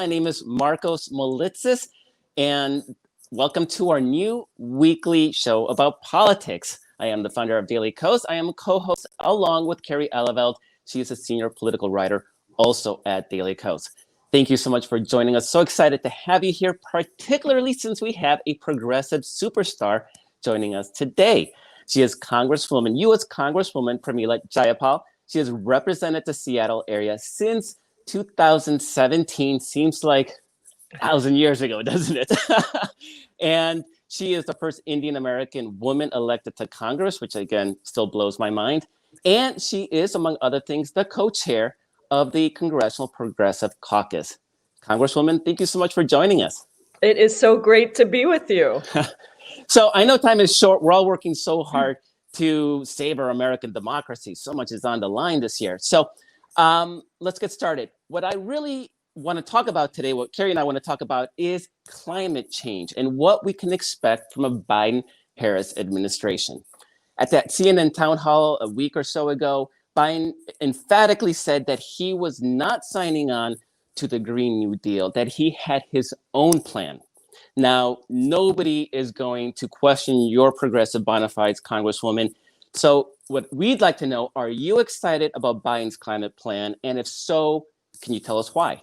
My name is Markos Moulitsas, and welcome to our new weekly show about politics. I am the founder of Daily Kos. I am a co-host along with Kerry Eleveld. She is a senior political writer also at Daily Kos. Thank you so much for joining us. So excited to have you here, particularly since we have a progressive superstar joining us today. She is Congresswoman, U.S. Congresswoman Pramila Jayapal. She has represented the Seattle area since 2017. Seems like 1,000 years ago, doesn't it? And she is the first Indian American woman elected to Congress, which again still blows my mind. And she is, among other things, the co-chair of the Congressional Progressive Caucus. Congresswoman, thank you so much for joining us. It is so great to be with you. So I know time is short. We're all working so hard to save our American democracy. So much is on the line this year. So let's get started. What I really want to talk about today, what Kerry and I want to talk about, is climate change and what we can expect from a Biden-Harris administration. At that CNN town hall a week or so ago, Biden emphatically said that he was not signing on to the Green New Deal, that he had his own plan. Now, nobody is going to question your progressive bona fides, Congresswoman. So what we'd like to know, are you excited about Biden's climate plan? And if so, can you tell us why?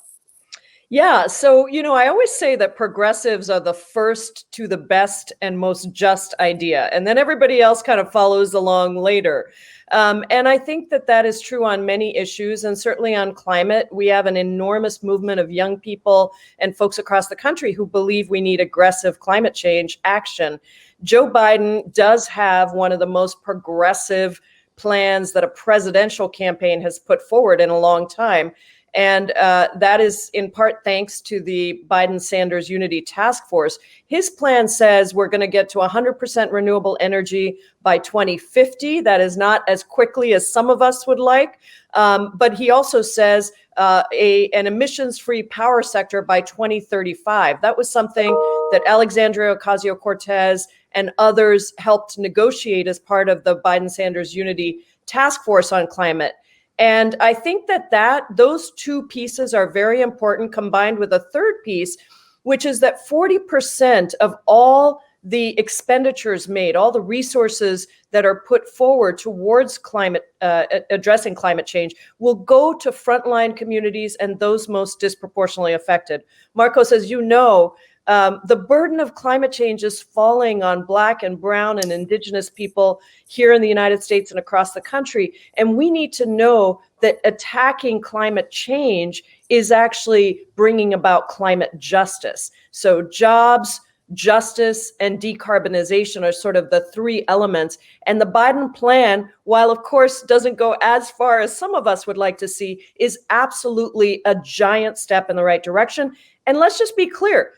Yeah, so, I always say that progressives are the first to the best and most just idea, and then everybody else kind of follows along later. And I think that that is true on many issues, and certainly on climate. We have an enormous movement of young people and folks across the country who believe we need aggressive climate change action. Joe Biden does have one of the most progressive plans that a presidential campaign has put forward in a long time. And that is in part thanks to the Biden-Sanders Unity Task Force. His plan says we're going to get to 100% renewable energy by 2050. That is not as quickly as some of us would like. But he also says an emissions-free power sector by 2035. That was something that Alexandria Ocasio-Cortez and others helped negotiate as part of the Biden-Sanders Unity Task Force on climate. And I think that those two pieces are very important, combined with a third piece, which is that 40% of all the expenditures made, all the resources that are put forward towards addressing climate change, will go to frontline communities and those most disproportionately affected. Markos, as you know, the burden of climate change is falling on Black and Brown and Indigenous people here in the United States and across the country. And we need to know that attacking climate change is actually bringing about climate justice. So jobs, justice, and decarbonization are sort of the three elements. And the Biden plan, while of course doesn't go as far as some of us would like to see, is absolutely a giant step in the right direction. And let's just be clear.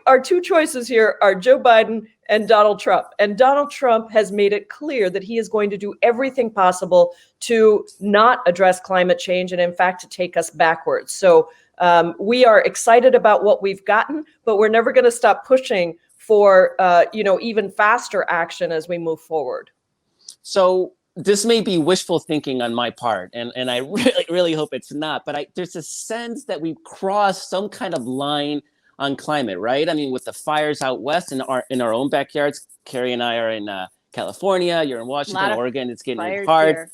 Our two choices here are Joe Biden and Donald Trump. And Donald Trump has made it clear that he is going to do everything possible to not address climate change and, in fact, to take us backwards. So we are excited about what we've gotten, but we're never going to stop pushing for, even faster action as we move forward. So this may be wishful thinking on my part, and I really, really hope it's not, but there's a sense that we've crossed some kind of line on climate, right? I mean, with the fires out west in our own backyards. Kerry and I are in California. You're in Washington, Oregon. It's getting hard.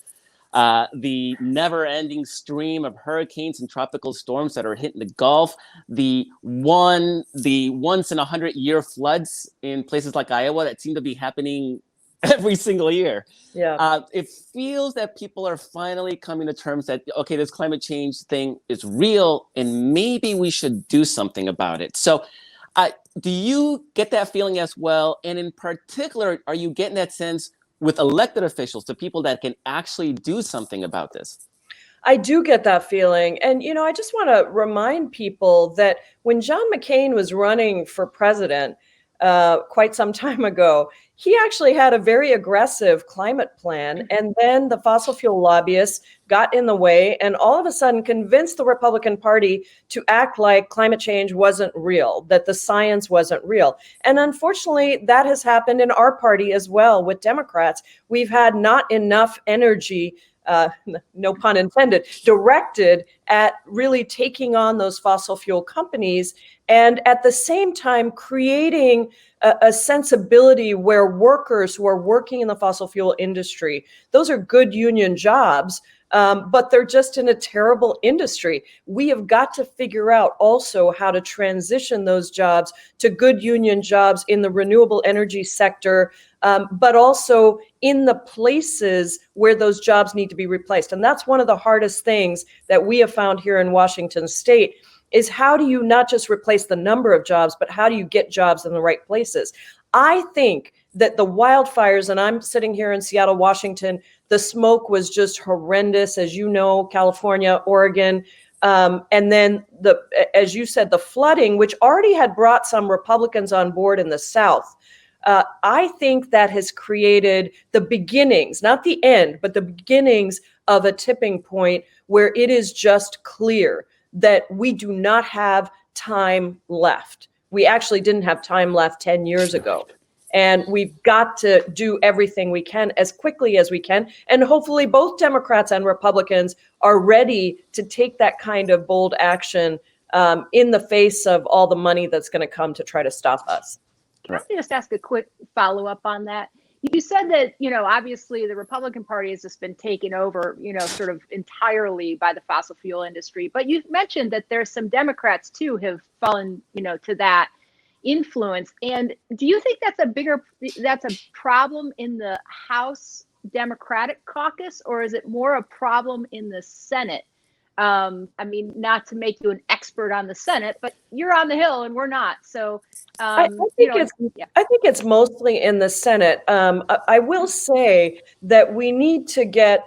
The never-ending stream of hurricanes and tropical storms that are hitting the Gulf. The once in 100-year floods in places like Iowa that seem to be happening every single year. Yeah. It feels that people are finally coming to terms that, okay, this climate change thing is real and maybe we should do something about it. So do you get that feeling as well? And in particular, are you getting that sense with elected officials, the people that can actually do something about this? I do get that feeling. And, I just want to remind people that when John McCain was running for president quite some time ago, he actually had a very aggressive climate plan. And then the fossil fuel lobbyists got in the way and all of a sudden convinced the Republican Party to act like climate change wasn't real, that the science wasn't real. And unfortunately, that has happened in our party as well with Democrats. We've had not enough energy no pun intended, directed at really taking on those fossil fuel companies, and at the same time creating a sensibility where workers who are working in the fossil fuel industry, those are good union jobs, but they're just in a terrible industry. We have got to figure out also how to transition those jobs to good union jobs in the renewable energy sector, but also in the places where those jobs need to be replaced. And that's one of the hardest things that we have found here in Washington State, is how do you not just replace the number of jobs, but how do you get jobs in the right places? I think that the wildfires, and I'm sitting here in Seattle, Washington, the smoke was just horrendous, as you know, California, Oregon. And then, as you said, the flooding, which already had brought some Republicans on board in the South. I think that has created the beginnings, not the end, but the beginnings of a tipping point where it is just clear that we do not have time left. We actually didn't have time left 10 years ago. And we've got to do everything we can as quickly as we can. And hopefully both Democrats and Republicans are ready to take that kind of bold action in the face of all the money that's going to come to try to stop us. Can I just ask a quick follow-up on that? You said that, obviously the Republican Party has just been taken over, sort of entirely by the fossil fuel industry. But you mentioned that there's some Democrats too have fallen, to that influence. And do you think that's a problem in the House Democratic caucus, or is it more a problem in the Senate? I mean, not to make you an expert on the Senate, but you're on the Hill and we're not. So I think it's mostly in the Senate. I will say that we need to get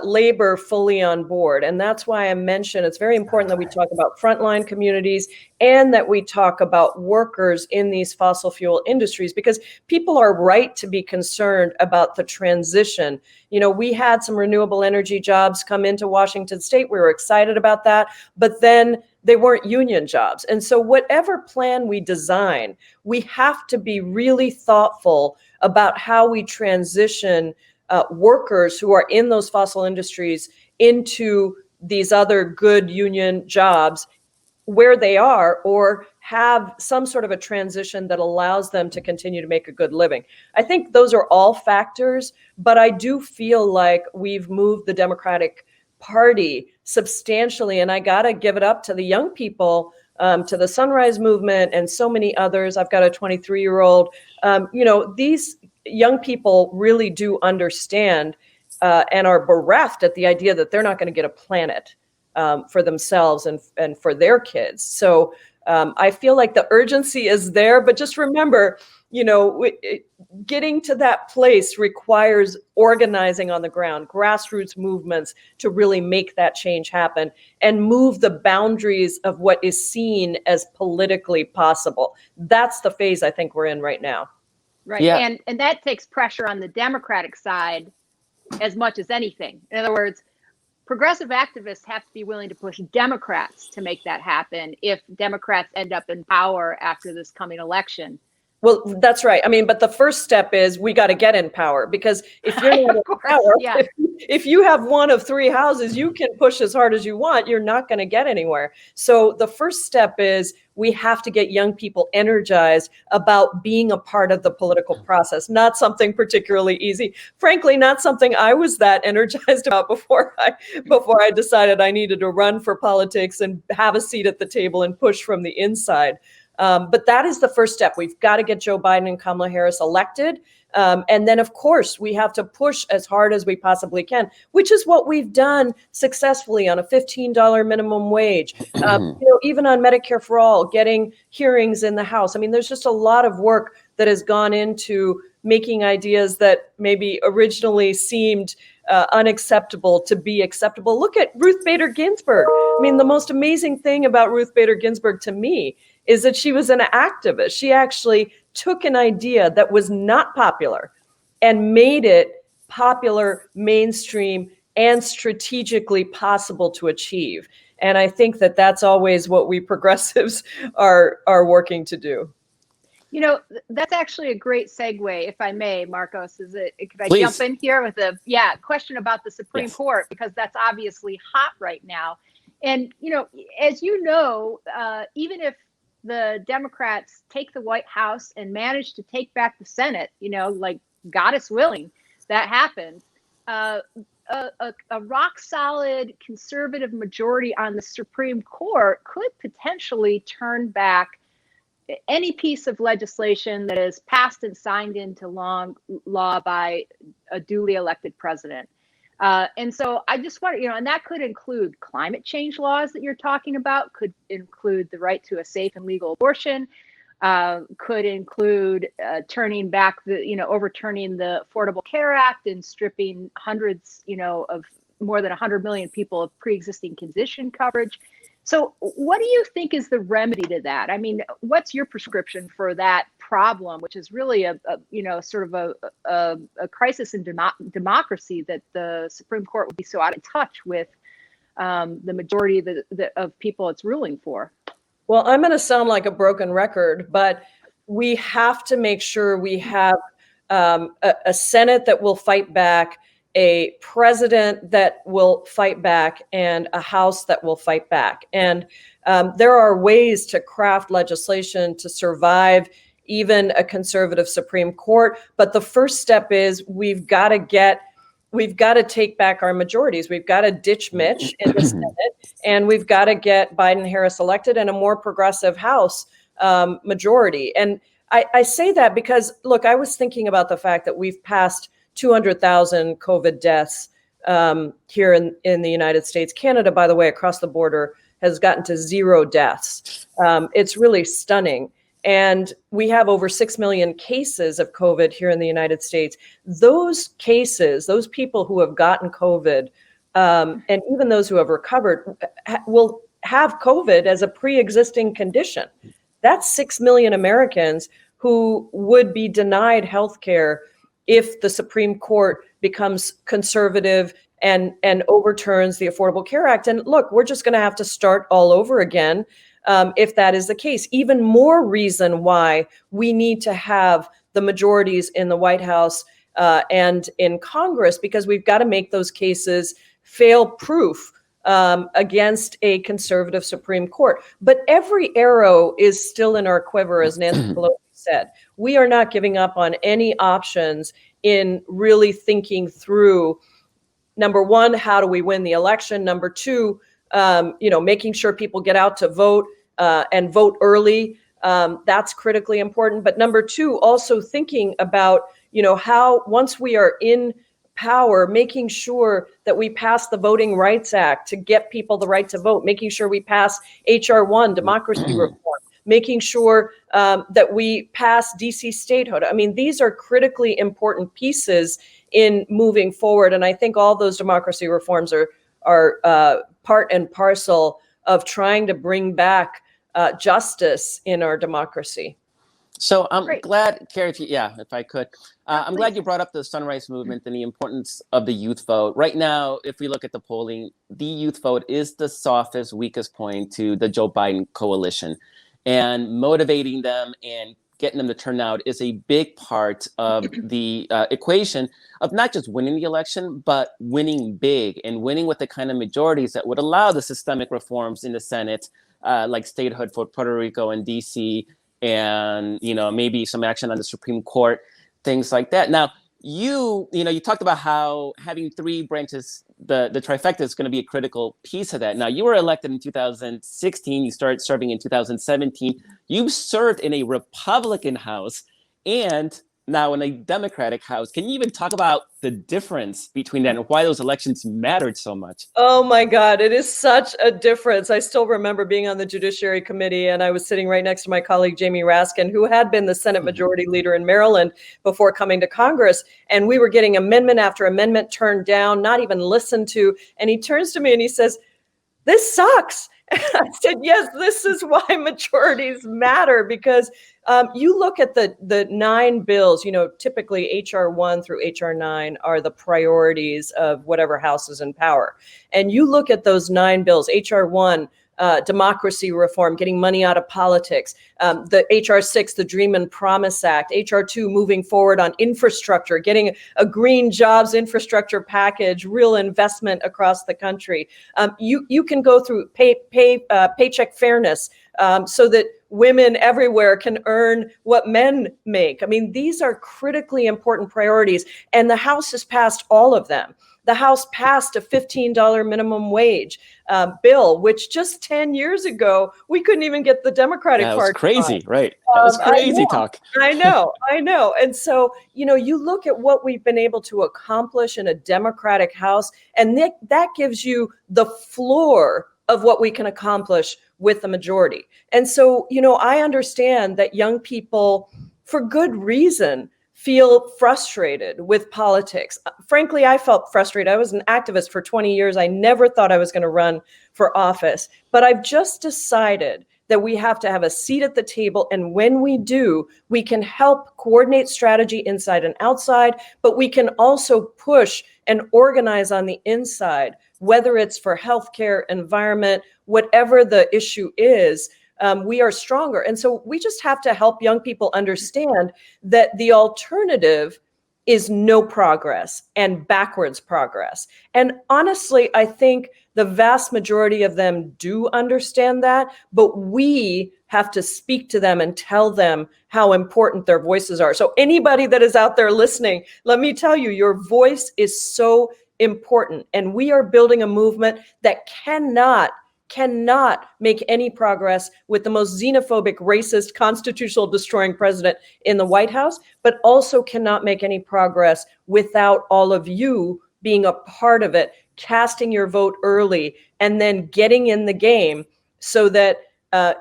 labor fully on board. And that's why I mentioned it's very important that we talk about frontline communities and that we talk about workers in these fossil fuel industries, because people are right to be concerned about the transition. We had some renewable energy jobs come into Washington State. We were excited about that, but then they weren't union jobs. And so whatever plan we design, we have to be really thoughtful about how we transition workers who are in those fossil industries into these other good union jobs where they are, or have some sort of a transition that allows them to continue to make a good living. I think those are all factors, but I do feel like we've moved the Democratic Party substantially, and I got to give it up to the young people, to the Sunrise Movement and so many others. I've got a 23-year-old. These young people really do understand and are bereft at the idea that they're not going to get a planet for themselves and for their kids. So I feel like the urgency is there, but just remember, getting to that place requires organizing on the ground, grassroots movements to really make that change happen and move the boundaries of what is seen as politically possible. That's the phase I think we're in right now. Right. Yeah. And that takes pressure on the Democratic side as much as anything. In other words, progressive activists have to be willing to push Democrats to make that happen if Democrats end up in power after this coming election. Well, that's right. I mean, but the first step is we got to get in power, because if you're not in power, yeah. if you have one of three houses, you can push as hard as you want. You're not going to get anywhere. So the first step is we have to get young people energized about being a part of the political process. Not something particularly easy. Frankly, not something I was that energized about before I decided I needed to run for politics and have a seat at the table and push from the inside. But that is the first step. We've got to get Joe Biden and Kamala Harris elected. And then, of course, we have to push as hard as we possibly can, which is what we've done successfully on a $15 minimum wage, even on Medicare for All, getting hearings in the House. I mean, there's just a lot of work that has gone into making ideas that maybe originally seemed unacceptable to be acceptable. Look at Ruth Bader Ginsburg. I mean, the most amazing thing about Ruth Bader Ginsburg to me is that she was an activist. She actually took an idea that was not popular and made it popular, mainstream, and strategically possible to achieve. And I think that that's always what we progressives are working to do. That's actually a great segue, if I may, Markos. Could I Please. jump in here with a question about the Supreme Court, because that's obviously hot right now. And, as you know, even if the Democrats take the White House and manage to take back the Senate, like goddess willing, that happens. A rock solid conservative majority on the Supreme Court could potentially turn back any piece of legislation that is passed and signed into law by a duly elected president. And so I just want and that could include climate change laws that you're talking about, could include the right to a safe and legal abortion, could include overturning the Affordable Care Act and stripping hundreds, of more than 100 million people of pre-existing condition coverage. So what do you think is the remedy to that? I mean, what's your prescription for that problem, which is really a crisis in democracy, that the Supreme Court would be so out of touch with the majority of people it's ruling for? Well, I'm going to sound like a broken record, but we have to make sure we have a Senate that will fight back, a president that will fight back, and a House that will fight back. And there are ways to craft legislation to survive even a conservative Supreme Court. But the first step is we've got to take back our majorities. We've got to ditch Mitch in the Senate, and we've got to get Biden-Harris elected and a more progressive House majority. And I say that because, look, I was thinking about the fact that we've passed 200,000 COVID deaths here in the United States. Canada, by the way, across the border, has gotten to 0 deaths. It's really stunning. And we have over 6 million cases of COVID here in the United States. Those cases, those people who have gotten COVID, and even those who have recovered, will have COVID as a pre-existing condition. That's 6 million Americans who would be denied health care if the Supreme Court becomes conservative and overturns the Affordable Care Act. And look, we're just going to have to start all over again if that is the case. Even more reason why we need to have the majorities in the White House and in Congress, because we've got to make those cases fail-proof against a conservative Supreme Court. But every arrow is still in our quiver, as Nancy Pelosi said. We are not giving up on any options in really thinking through, number one, how do we win the election? Number two, making sure people get out to vote and vote early. That's critically important. But number two, also thinking about, how once we are in power, making sure that we pass the Voting Rights Act to get people the right to vote, making sure we pass H.R. 1, democracy reform, making sure that we pass DC statehood. I mean, these are critically important pieces in moving forward. And I think all those democracy reforms are part and parcel of trying to bring back justice in our democracy. So I'm Great. glad, Kerry, if I could, I'm glad you brought up the Sunrise Movement and the importance of the youth vote. Right now, if we look at the polling, the youth vote is the softest, weakest point to the Joe Biden coalition. And motivating them and getting them to turn out is a big part of the equation of not just winning the election, but winning big and winning with the kind of majorities that would allow the systemic reforms in the Senate, like statehood for Puerto Rico and DC, and maybe some action on the Supreme Court, things like that. Now, you talked about how having 3 branches, the trifecta, is going to be a critical piece of that. Now, you were elected in 2016. You started serving in 2017. You served in a Republican House and now in a Democratic House. Can you even talk about the difference between that and why those elections mattered so much? Oh my God, it is such a difference. I still remember being on the Judiciary Committee, and I was sitting right next to my colleague, Jamie Raskin, who had been the Senate Majority Leader in Maryland before coming to Congress. And we were getting amendment after amendment turned down, not even listened to. And he turns to me and he says, "This sucks." I said, yes, this is why majorities matter, because you look at the 9 bills, typically H.R. 1 through H.R. 9 are the priorities of whatever House is in power. And you look at those 9 bills, H.R. 1 democracy reform, getting money out of politics, the HR 6, the Dream and Promise Act, HR 2, moving forward on infrastructure, getting a green jobs infrastructure package, real investment across the country. You can go through paycheck fairness, so that women everywhere can earn what men make. I mean, these are critically important priorities, and the House has passed all of them. The House passed a $15 minimum wage bill, which just 10 years ago, we couldn't even get the Democratic Party. That was crazy, right? That was crazy talk. I know. And so, you look at what we've been able to accomplish in a Democratic House, and that gives you the floor of what we can accomplish with the majority. And so, I understand that young people, for good reason, feel frustrated with politics. Frankly, I felt frustrated. I was an activist for 20 years. I never thought I was going to run for office, but I've just decided that we have to have a seat at the table. And when we do, we can help coordinate strategy inside and outside, but we can also push and organize on the inside, whether it's for healthcare, environment, whatever the issue is. We are stronger. And so we just have to help young people understand that the alternative is no progress and backwards progress. And honestly, I think the vast majority of them do understand that, but we have to speak to them and tell them how important their voices are. So anybody that is out there listening, let me tell you, your voice is so important. And we are building a movement that cannot make any progress with the most xenophobic, racist, constitutional destroying president in the White House, but also cannot make any progress without all of you being a part of it, casting your vote early, and then getting in the game so that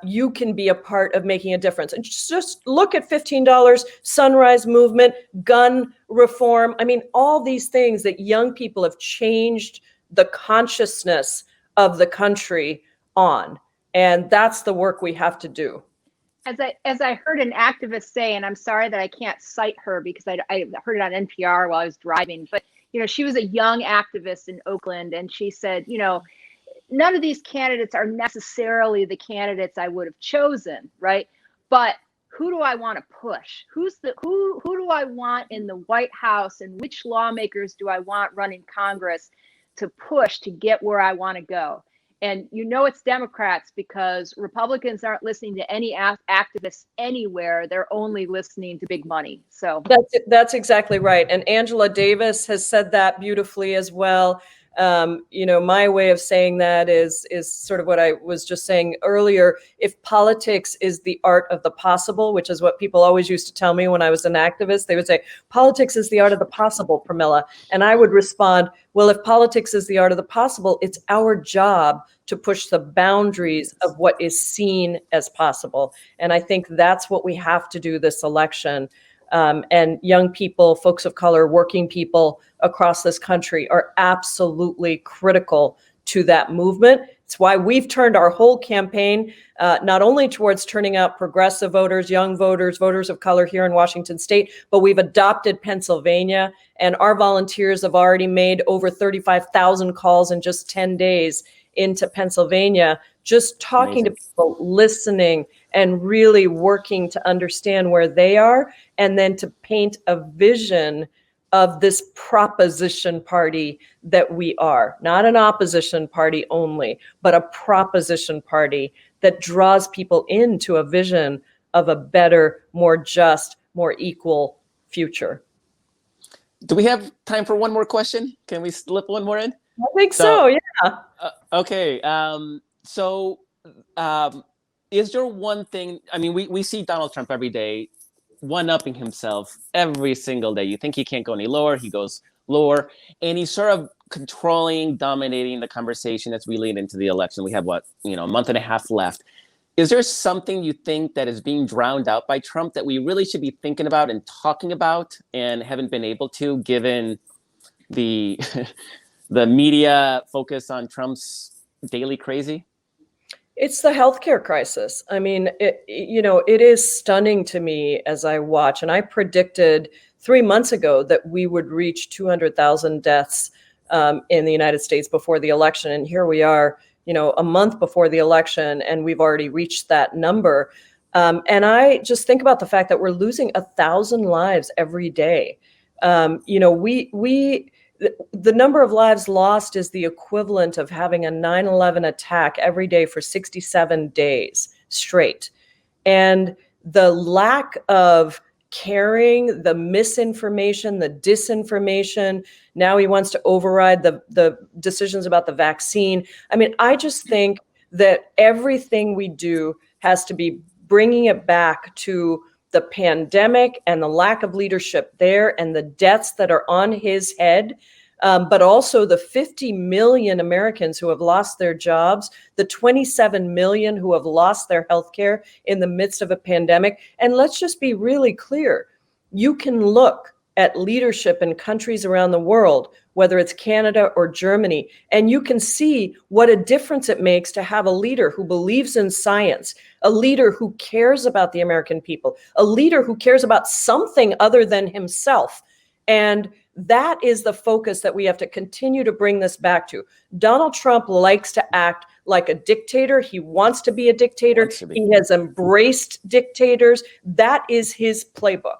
you can be a part of making a difference. And just look at $15, Sunrise Movement, gun reform. I mean, all these things that young people have changed the consciousness of the country on. And that's the work we have to do. As I heard an activist say, and I'm sorry that I can't cite her because I heard it on NPR while I was driving, but she was a young activist in Oakland, and she said, none of these candidates are necessarily the candidates I would have chosen, right? But who do I want to push? Who do I want in the White House, and which lawmakers do I want running Congress to push to get where I want to go? And it's Democrats, because Republicans aren't listening to any activists anywhere. They're only listening to big money. So that's exactly right. And Angela Davis has said that beautifully as well. My way of saying that is sort of what I was just saying earlier. If politics is the art of the possible, which is what people always used to tell me when I was an activist, they would say, politics is the art of the possible, Pramila. And I would respond, well, if politics is the art of the possible, it's our job to push the boundaries of what is seen as possible. And I think that's what we have to do this election. And young people, folks of color, working people across this country are absolutely critical to that movement. It's why we've turned our whole campaign not only towards turning out progressive voters, young voters, voters of color here in Washington state, but we've adopted Pennsylvania, and our volunteers have already made over 35,000 calls in just 10 days into Pennsylvania, just talking to people, listening, and really working to understand where they are, and then to paint a vision of this proposition party that we are. Not an opposition party only, but a proposition party that draws people into a vision of a better, more just, more equal future. Do we have time for one more question? Can we slip one more in? I think so, yeah. Okay. Is there one thing, I mean, we see Donald Trump every day one-upping himself every single day. You think he can't go any lower, he goes lower, and he's sort of controlling, dominating the conversation as we lead into the election. We have a month and a half left. Is there something you think that is being drowned out by Trump that we really should be thinking about and talking about and haven't been able to, given the the media focus on Trump's daily crazy? It's the healthcare crisis. I mean, it is stunning to me as I watch, and I predicted 3 months ago that we would reach 200,000 deaths in the United States before the election. And here we are a month before the election, and we've already reached that number. And I just think about the fact that we're losing 1,000 lives every day. The number of lives lost is the equivalent of having a 9/11 attack every day for 67 days straight. And the lack of caring, the misinformation, the disinformation, now he wants to override the decisions about the vaccine. I mean, I just think that everything we do has to be bringing it back to the pandemic and the lack of leadership there and the deaths that are on his head, but also the 50 million Americans who have lost their jobs, the 27 million who have lost their health care in the midst of a pandemic. And let's just be really clear. You can look at leadership in countries around the world, whether it's Canada or Germany, and you can see what a difference it makes to have a leader who believes in science, a leader who cares about the American people, a leader who cares about something other than himself. And that is the focus that we have to continue to bring this back to. Donald Trump likes to act like a dictator. He wants to be a dictator. He has embraced dictators. That is his playbook.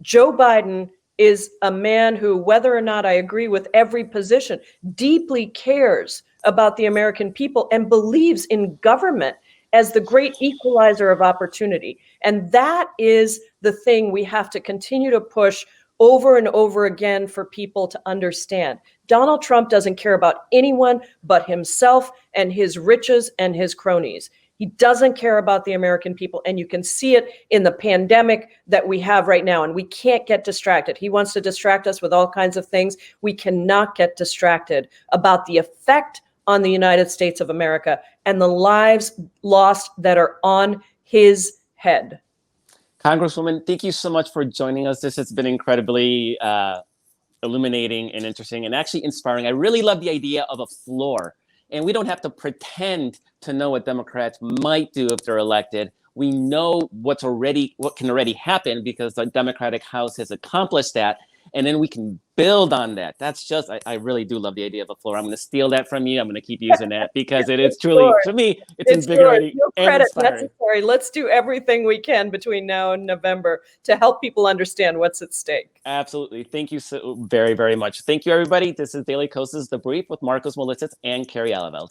Joe Biden is a man who, whether or not I agree with every position, deeply cares about the American people and believes in government as the great equalizer of opportunity. And that is the thing we have to continue to push over and over again for people to understand. Donald Trump doesn't care about anyone but himself and his riches and his cronies. He doesn't care about the American people, and you can see it in the pandemic that we have right now, and we can't get distracted. He wants to distract us with all kinds of things. We cannot get distracted about the effect on the United States of America and the lives lost that are on his head. Congresswoman, thank you so much for joining us. This has been incredibly illuminating and interesting and actually inspiring. I really love the idea of a floor. And we don't have to pretend to know what Democrats might do if they're elected. We know what can already happen because the Democratic House has accomplished that. And then we can build on that. That's just, I really do love the idea of a floor. I'm going to steal that from you. I'm going to keep using that because it is truly, for me, it's invigorating and inspiring. Necessary. Let's do everything we can between now and November to help people understand what's at stake. Absolutely. Thank you so very, very much. Thank you, everybody. This is Daily Kos' The Brief with Markos, Moulitsas, and Kerry Eleveld.